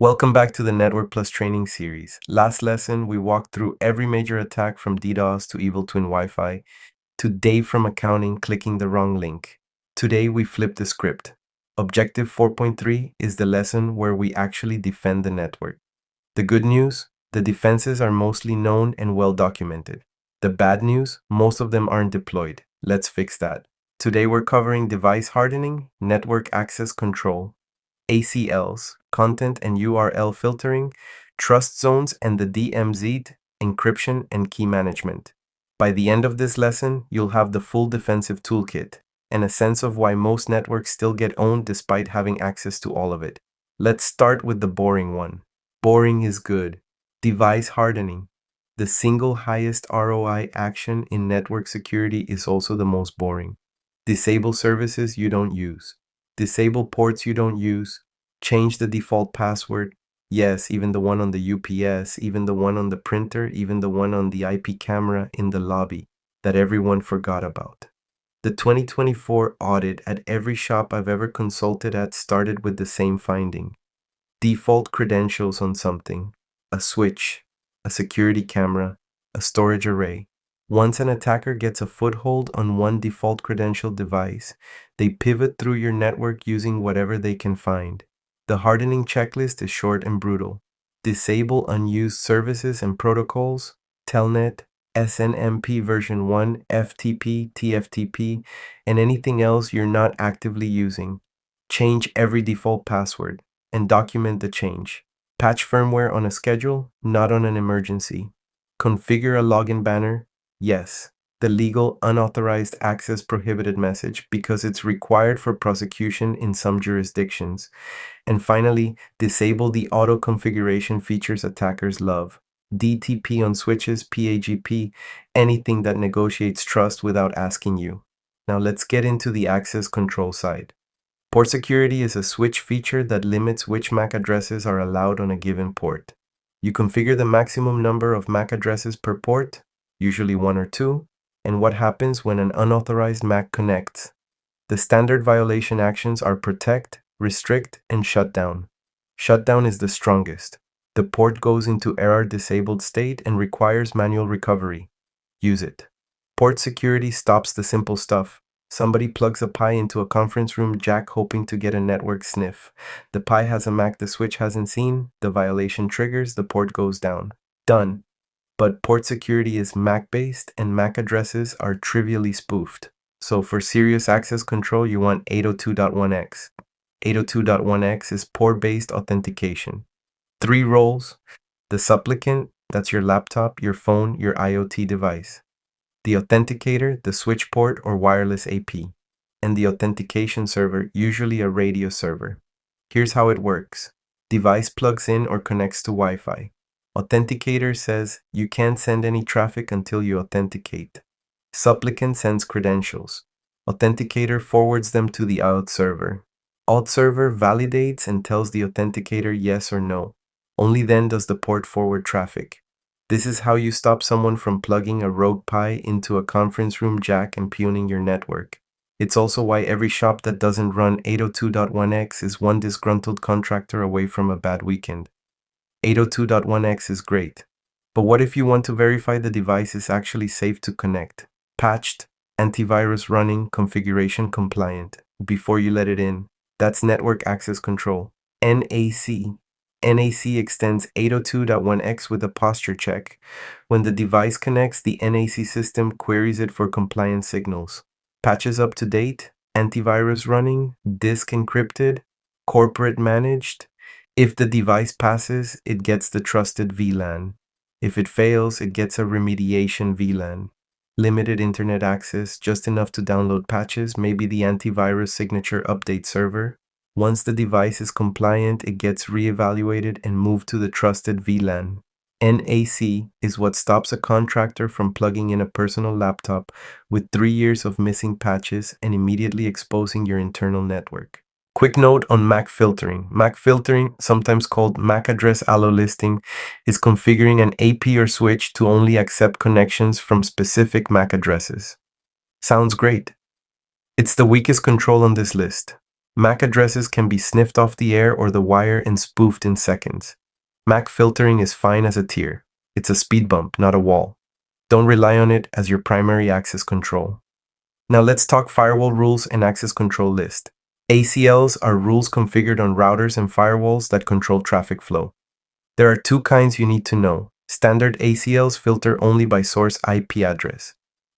Welcome back to the Network Plus training series. Last lesson, we walked through every major attack from DDoS to Evil Twin Wi-Fi to Dave from accounting clicking the wrong link. Today, we flip the script. Objective 4.3 is the lesson where we actually defend the network. The good news, the defenses are mostly known and well documented. The bad news, most of them aren't deployed. Let's fix that. Today, we're covering device hardening, network access control, ACLs, content and URL filtering, trust zones, and the DMZ, encryption and key management. By the end of this lesson, you'll have the full defensive toolkit and a sense of why most networks still get owned despite having access to all of it. Let's start with the boring one. Boring is good. Device hardening. The single highest ROI action in network security is also the most boring. Disable services you don't use. Disable ports you don't use. Change the default password. Yes, even the one on the UPS, even the one on the printer, even the one on the IP camera in the lobby that everyone forgot about. The 2024 audit at every shop I've ever consulted at started with the same finding. Default credentials on something, a switch, a security camera, a storage array. Once an attacker gets a foothold on one default credential device, they pivot through your network using whatever they can find. The hardening checklist is short and brutal. Disable unused services and protocols, Telnet, SNMP version 1, FTP, TFTP, and anything else you're not actively using. Change every default password and document the change. Patch firmware on a schedule, not on an emergency. Configure a login banner. Yes, the legal unauthorized access prohibited message because it's required for prosecution in some jurisdictions. And finally, disable the auto configuration features attackers love. DTP on switches, PAGP, anything that negotiates trust without asking you. Now let's get into the access control side. Port security is a switch feature that limits which MAC addresses are allowed on a given port. You configure the maximum number of MAC addresses per port, usually 1 or 2, and what happens when an unauthorized MAC connects. The standard violation actions are protect, restrict, and shut down. Shutdown is the strongest. The port goes into error disabled state and requires manual recovery. Use it. Port security stops the simple stuff. Somebody plugs a Pi into a conference room jack hoping to get a network sniff. The Pi has a MAC the switch hasn't seen, the violation triggers, the port goes down. Done. But port security is MAC-based and MAC addresses are trivially spoofed. So for serious access control, you want 802.1x. 802.1x is port-based authentication. 3 roles: the supplicant, that's your laptop, your phone, your IoT device. The authenticator, the switch port or wireless AP. And the authentication server, usually a radio server. Here's how it works. Device plugs in or connects to Wi-Fi. Authenticator says you can't send any traffic until you authenticate. Supplicant sends credentials. Authenticator forwards them to the auth server. Auth server validates and tells the authenticator yes or no. Only then does the port forward traffic. This is how you stop someone from plugging a rogue Pi into a conference room jack and pugning your network. It's also why every shop that doesn't run 802.1x is one disgruntled contractor away from a bad weekend. 802.1x is great, but what if you want to verify the device is actually safe to connect, patched, antivirus running, configuration compliant, before you let it in? That's network access control. NAC. NAC extends 802.1x with a posture check. When the device connects, the NAC system queries it for compliance signals. Patches up to date, antivirus running, disk encrypted, corporate managed. If the device passes, it gets the trusted VLAN. If it fails, it gets a remediation VLAN. Limited internet access, just enough to download patches, maybe the antivirus signature update server. Once the device is compliant, it gets reevaluated and moved to the trusted VLAN. NAC is what stops a contractor from plugging in a personal laptop with 3 years of missing patches and immediately exposing your internal network. Quick note on MAC filtering. MAC filtering, sometimes called MAC address allo listing, is configuring an AP or switch to only accept connections from specific MAC addresses. Sounds great. It's the weakest control on this list. MAC addresses can be sniffed off the air or the wire and spoofed in seconds. MAC filtering is fine as a tier. It's a speed bump, not a wall. Don't rely on it as your primary access control. Now let's talk firewall rules and access control list. ACLs are rules configured on routers and firewalls that control traffic flow. There are two kinds you need to know. Standard ACLs filter only by source IP address.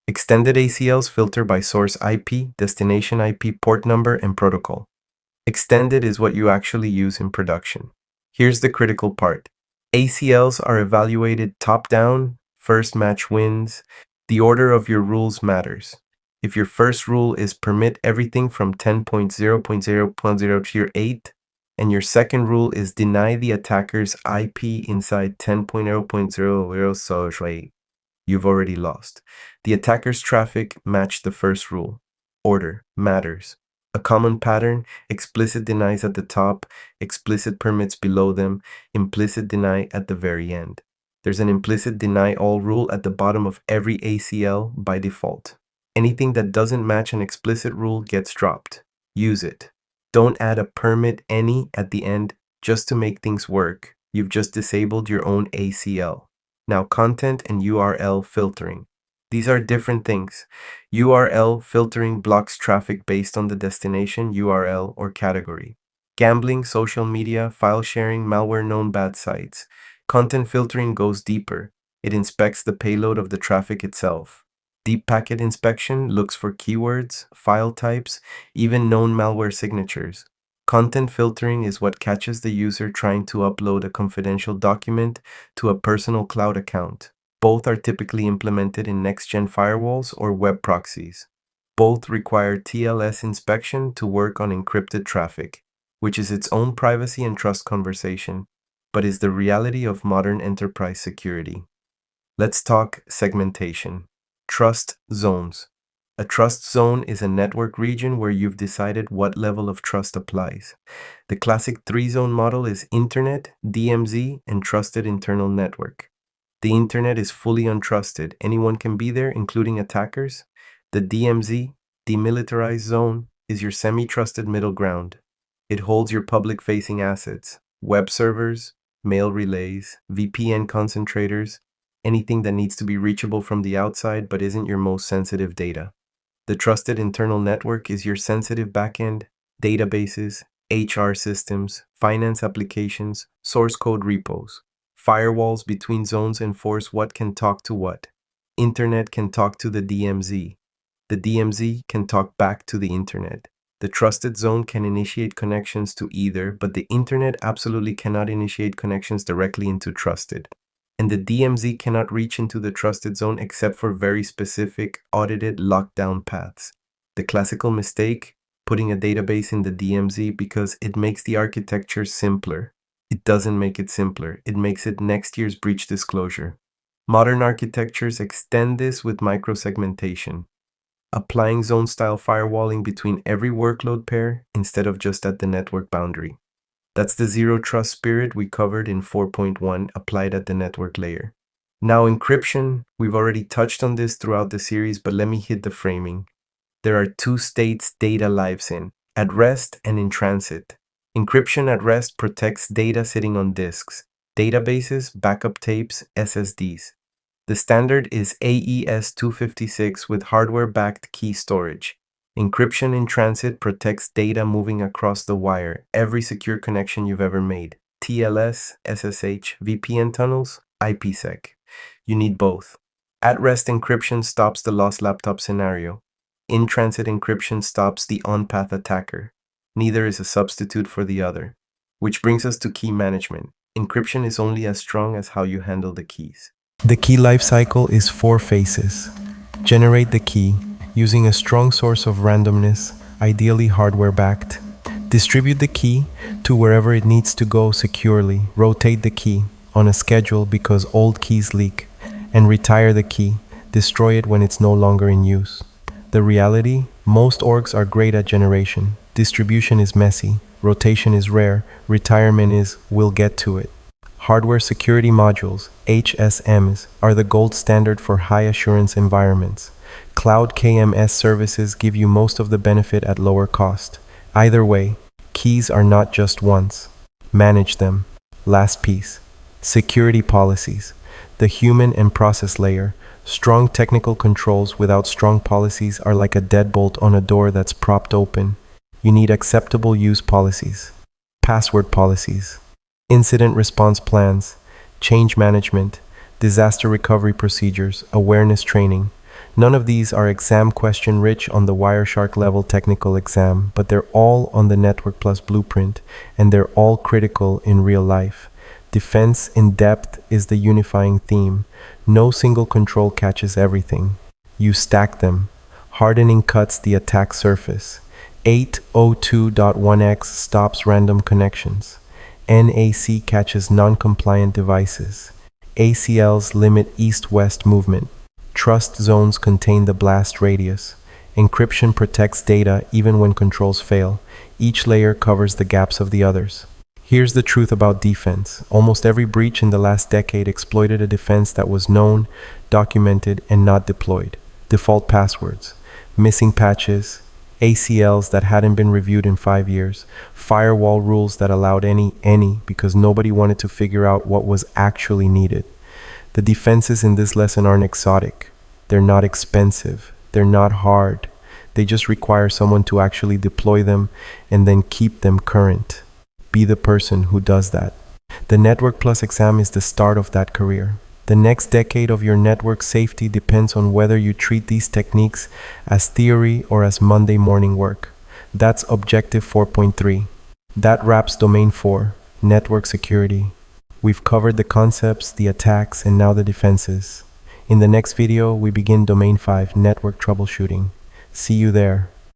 Extended ACLs filter by source IP, destination IP, port number, and protocol. Extended is what you actually use in production. Here's the critical part. ACLs are evaluated top-down, first match wins. The order of your rules matters. If your first rule is permit everything from 10.0.0.0 tier 8, and your second rule is deny the attacker's IP inside 10.0.0 so you've already lost. The attacker's traffic matched the first rule. Order matters. A common pattern: explicit denies at the top, explicit permits below them, implicit deny at the very end. There's an implicit deny all rule at the bottom of every ACL by default. Anything that doesn't match an explicit rule gets dropped. Use it. Don't add a permit any at the end just to make things work. You've just disabled your own ACL. Now, content and URL filtering. These are different things. URL filtering blocks traffic based on the destination URL or category. Gambling, social media, file sharing, malware, known bad sites. Content filtering goes deeper. It inspects the payload of the traffic itself. Deep packet inspection looks for keywords, file types, even known malware signatures. Content filtering is what catches the user trying to upload a confidential document to a personal cloud account. Both are typically implemented in next-gen firewalls or web proxies. Both require TLS inspection to work on encrypted traffic, which is its own privacy and trust conversation, but is the reality of modern enterprise security. Let's talk segmentation. Trust zones. A trust zone is a network region where you've decided what level of trust applies. The classic three-zone model is Internet, DMZ, and Trusted Internal Network. The Internet is fully untrusted. Anyone can be there, including attackers. The DMZ, Demilitarized Zone, is your semi-trusted middle ground. It holds your public-facing assets, web servers, mail relays, VPN concentrators, anything that needs to be reachable from the outside but isn't your most sensitive data. The Trusted Internal Network is your sensitive backend, databases, HR systems, finance applications, source code repos. Firewalls between zones enforce what can talk to what. Internet can talk to the DMZ. The DMZ can talk back to the Internet. The trusted zone can initiate connections to either, but the Internet absolutely cannot initiate connections directly into trusted. And the DMZ cannot reach into the trusted zone except for very specific, audited, lockdown paths. The classical mistake: putting a database in the DMZ because it makes the architecture simpler. It doesn't make it simpler. It makes it next year's breach disclosure. Modern architectures extend this with microsegmentation, applying zone-style firewalling between every workload pair instead of just at the network boundary. That's the zero trust spirit we covered in 4.1 applied at the network layer. Now, encryption, we've already touched on this throughout the series, but let me hit the framing. There are two states data lives in: at rest and in transit. Encryption at rest protects data sitting on disks, databases, backup tapes, SSDs. The standard is AES 256 with hardware-backed key storage. Encryption in transit protects data moving across the wire, every secure connection you've ever made. TLS, SSH, VPN tunnels, IPsec. You need both. At-rest encryption stops the lost laptop scenario. In-transit encryption stops the on-path attacker. Neither is a substitute for the other. Which brings us to key management. Encryption is only as strong as how you handle the keys. The key lifecycle is 4 phases. Generate the key using a strong source of randomness, ideally hardware-backed. Distribute the key to wherever it needs to go securely. Rotate the key on a schedule because old keys leak. And retire the key. Destroy it when it's no longer in use. The reality: most orgs are great at generation. Distribution is messy. Rotation is rare. Retirement is, we'll get to it. Hardware security modules, HSMs, are the gold standard for high-assurance environments. Cloud KMS services give you most of the benefit at lower cost. Either way, keys are not just once. Manage them. Last piece. Security policies. The human and process layer. Strong technical controls without strong policies are like a deadbolt on a door that's propped open. You need acceptable use policies. Password policies. Incident response plans. Change management. Disaster recovery procedures. Awareness training. None of these are exam question rich on the Wireshark level technical exam, but they're all on the Network Plus blueprint, and they're all critical in real life. Defense in depth is the unifying theme. No single control catches everything. You stack them. Hardening cuts the attack surface. 802.1x stops random connections. NAC catches non-compliant devices. ACLs limit east-west movement. Trust zones contain the blast radius. Encryption protects data even when controls fail. Each layer covers the gaps of the others. Here's the truth about defense. Almost every breach in the last decade exploited a defense that was known, documented, and not deployed. Default passwords, missing patches, ACLs that hadn't been reviewed in 5 years, firewall rules that allowed any because nobody wanted to figure out what was actually needed. The defenses in this lesson aren't exotic. They're not expensive. They're not hard. They just require someone to actually deploy them and then keep them current. Be the person who does that. The Network Plus exam is the start of that career. The next decade of your network safety depends on whether you treat these techniques as theory or as Monday morning work. That's Objective 4.3. That wraps Domain 4, Network Security. We've covered the concepts, the attacks, and now the defenses. In the next video, we begin Domain 5, Network Troubleshooting. See you there.